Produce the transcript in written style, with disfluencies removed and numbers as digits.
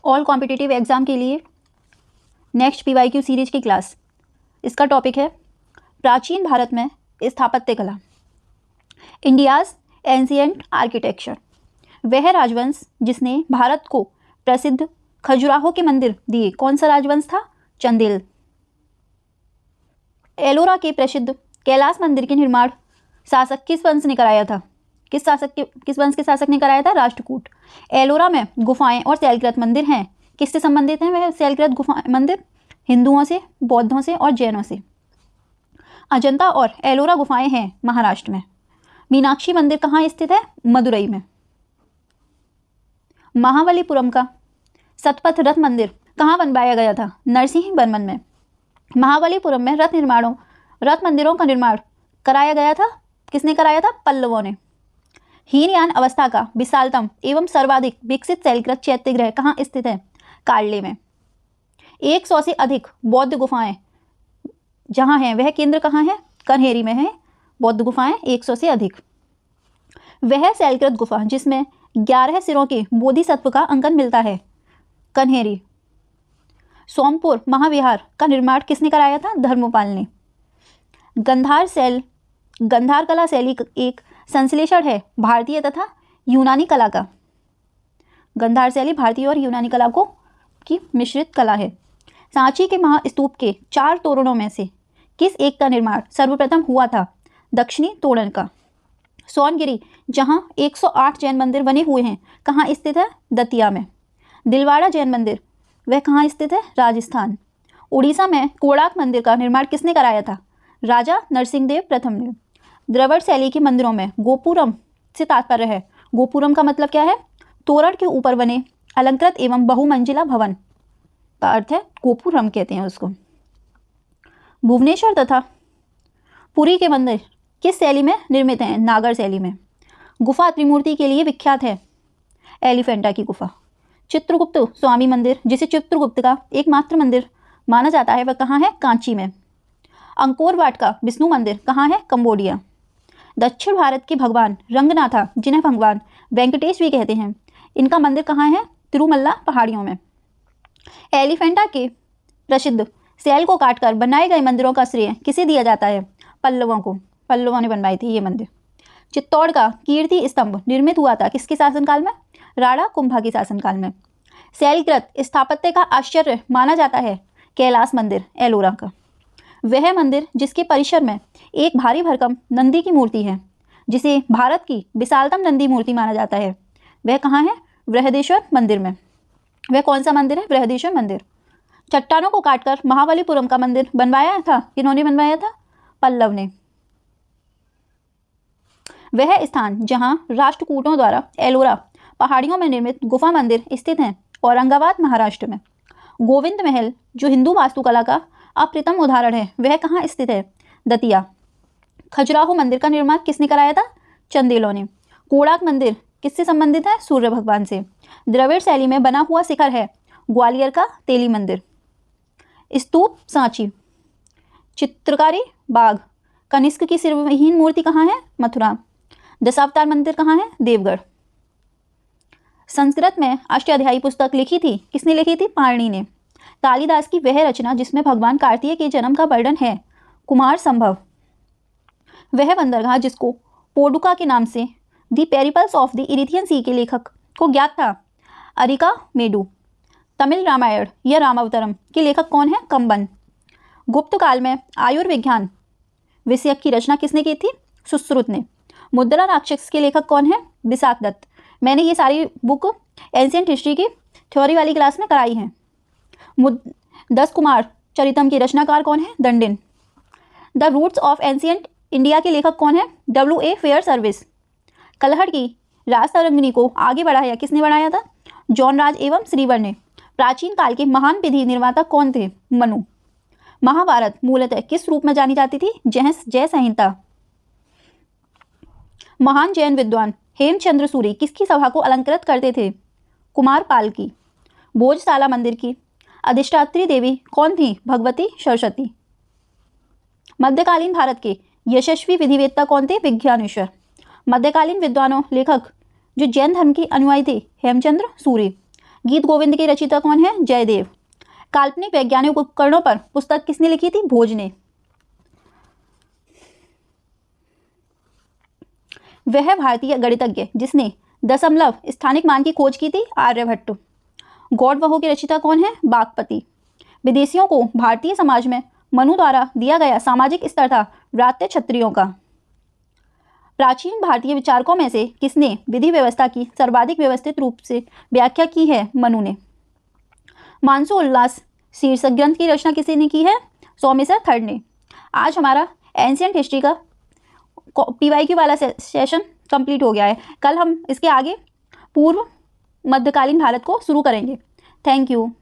All competitive exam के लिए next PYQ series की क्लास। इसका टॉपिक है प्राचीन भारत में स्थापत्य कला, इंडियाज एंशिएंट आर्किटेक्चर। वह राजवंश जिसने भारत को प्रसिद्ध खजुराहो के मंदिर दिए, कौन सा राजवंश था? चंदेल। एलोरा के प्रसिद्ध कैलाश मंदिर के निर्माण शासक किस वंश ने कराया था? किस वंश के शासक ने कराया था? राष्ट्रकूट। एलोरा में गुफाएं और शैलकृत मंदिर हैं, किससे संबंधित हैं वह शैलकृत गुफा मंदिर? हिंदुओं से, बौद्धों से और जैनों से। अजंता और एलोरा गुफाएं हैं महाराष्ट्र में। मीनाक्षी मंदिर कहाँ स्थित है? मदुरई में। महाबलीपुरम का सतपथ रथ मंदिर कहाँ बनवाया गया था? नरसिंहवर्मन में। महाबलीपुरम में रथ मंदिरों का निर्माण कराया गया था, किसने कराया था? पल्लवों ने। हीनयान अवस्था का विशालतम एवं सर्वाधिक विकसित शैलकृत चैत्यगृह कहाँ स्थित है? कार्ले में। 100 से अधिक बौद्ध गुफाएं जहाँ हैं वह केंद्र कहाँ है? कन्हेरी में है बौद्ध गुफाएं 100 से अधिक। वह शैलकृत गुफा जिसमें 11 सिरों के बोधिसत्व का अंकन मिलता है, कन्हेरी। सोमपुर महाविहार का निर्माण किसने कराया था? धर्मपाल ने। गंधार कला शैली एक संश्लेषण है भारतीय तथा यूनानी कला का। गंधार शैली भारतीय और यूनानी कला की मिश्रित कला है। सांची के महास्तूप के 4 तोरणों में से किस एक का निर्माण सर्वप्रथम हुआ था? दक्षिणी तोरण का। सोनगिरी जहां 108 जैन मंदिर बने हुए हैं, कहाँ स्थित है? दतिया में। दिलवाड़ा जैन मंदिर वह कहाँ स्थित है? राजस्थान। उड़ीसा में कोणार्क मंदिर का निर्माण किसने कराया था? राजा नरसिंहदेव प्रथम ने। द्रविड़ शैली के मंदिरों में गोपुरम से तात्पर्य है, गोपुरम का मतलब क्या है? तोरण के ऊपर बने अलंकृत एवं बहुमंजिला भवन का अर्थ है गोपुरम कहते हैं उसको। भुवनेश्वर तथा पुरी के मंदिर किस शैली में निर्मित हैं? नागर शैली में। गुफा त्रिमूर्ति के लिए विख्यात है, एलिफेंटा की गुफा। चित्रगुप्त स्वामी मंदिर जिसे चित्रगुप्त का एकमात्र मंदिर माना जाता है वह कहाँ है? कांची में। अंकोर वाट का विष्णु मंदिर कहाँ है? कंबोडिया। दक्षिण भारत के भगवान रंगनाथा जिन्हें भगवान वेंकटेश भी कहते हैं, इनका मंदिर कहाँ है? तिरुमल्ला पहाड़ियों में। एलिफेंटा के प्रसिद्ध शैल को काटकर बनाए गए मंदिरों का श्रेय किसे दिया जाता है? पल्लवों को। पल्लवों ने बनवाई थी ये मंदिर। चित्तौड़ का कीर्ति स्तंभ निर्मित हुआ था किसके शासनकाल में? राणा कुंभा के शासनकाल में। शैलकृत स्थापत्य का आश्चर्य माना जाता है कैलाश मंदिर एलोरा का। वह मंदिर जिसके परिसर में एक भारी भरकम नंदी की मूर्ति है, जिसे भारत की विशालतम नंदी मूर्ति माना जाता है, वह कहाँ है? बृहदेश्वर मंदिर में। वह कौन सा मंदिर है? बृहदेश्वर मंदिर। चट्टानों को काटकर महाबलीपुरम का मंदिर बनवाया था, किन्होंने बनवाया था? पल्लव ने। वह स्थान जहां राष्ट्रकूटों द्वारा एलोरा पहाड़ियों में निर्मित गुफा मंदिर स्थित हैं, औरंगाबाद महाराष्ट्र में। गोविंद महल जो हिंदू वास्तुकला का अप्रतिम उदाहरण है, वह कहाँ स्थित है? दतिया। खजुराहो मंदिर का निर्माण किसने कराया था? चंदेलों ने। कोणार्क मंदिर किससे संबंधित है? सूर्य भगवान से। द्रविड़ शैली में बना हुआ शिखर है ग्वालियर का तेली मंदिर। स्तूप सांची। चित्रकारी बाग। कनिष्क की सिरविहीन मूर्ति कहाँ है? मथुरा। दशावतार मंदिर कहाँ है? देवगढ़। संस्कृत में अष्टाध्यायी पुस्तक लिखी थी, किसने लिखी थी? पाणिनि ने। कालिदास की वह रचना जिसमें भगवान कार्तिकेय के जन्म का वर्णन है, कुमार संभव। वह बंदरगाह जिसको पोडुका के नाम से दी पेरिपल्स ऑफ द इरिथियन सी के लेखक को ज्ञात था, अरिका मेडू। तमिल रामायण या रामावतरम के लेखक कौन है? कंबन। गुप्त काल में आयुर्विज्ञान विषयक की रचना किसने की थी? सुश्रुत ने। मुद्रा राक्षस के लेखक कौन है? विशाख दत्त। मैंने ये सारी बुक एंशिएंट हिस्ट्री की थ्योरी वाली क्लास में कराई हैं। 10 कुमार चरितम के रचनाकार कौन है? Dandin. The roots of ancient India के लेखक कौन है? W.A. Fair service. कलहड़ की राज तरंगिणी को आगे बढ़ाया किसने बढ़ाया था? जॉन राज एवं श्रीवर ने। प्राचीन काल के महान विधि निर्माता कौन थे? मनु। महाभारत मूलतः किस रूप में जानी जाती थी? जय संहिता। महान जैन विद्वान हेमचंद्र सूरी किसकी सभा को अलंकृत करते थे? कुमार पाल की। भोजशाला मंदिर की अधिष्ठात्री देवी कौन थी? भगवती सरस्वती। मध्यकालीन भारत के यशस्वी विधिवेत्ता कौन थे? विज्ञानेश्वर। मध्यकालीन विद्वानों लेखक जो जैन धर्म के अनुयायी थे, हेमचंद्र सूरी। गीत गोविंद के रचयिता कौन है? जयदेव। काल्पनिक वैज्ञानिक उपकरणों पर पुस्तक किसने लिखी थी? भोज ने। वह भारतीय गणितज्ञ जिसने दशमलव स्थानिक मान की खोज की थी? आर्यभट्ट। गौड़ के रचयिता कौन है? बागपति। विदेशियों को भारतीय समाज में मनु द्वारा दिया गया सामाजिक स्तर था व्रात्य क्षत्रियों का। प्राचीन भारतीय विचारकों में से किसने विधि व्यवस्था की सर्वाधिक व्यवस्थित रूप से व्याख्या की है? मनु ने। मानसो उल्लास शीर्षक ग्रंथ की रचना किसी ने की है? सोमेश्वर थर्ड ने। आज हमारा एंशिएंट हिस्ट्री का PYQ वाला सेशन कंप्लीट हो गया है। कल हम इसके आगे पूर्व मध्यकालीन भारत को शुरू करेंगे। Thank you.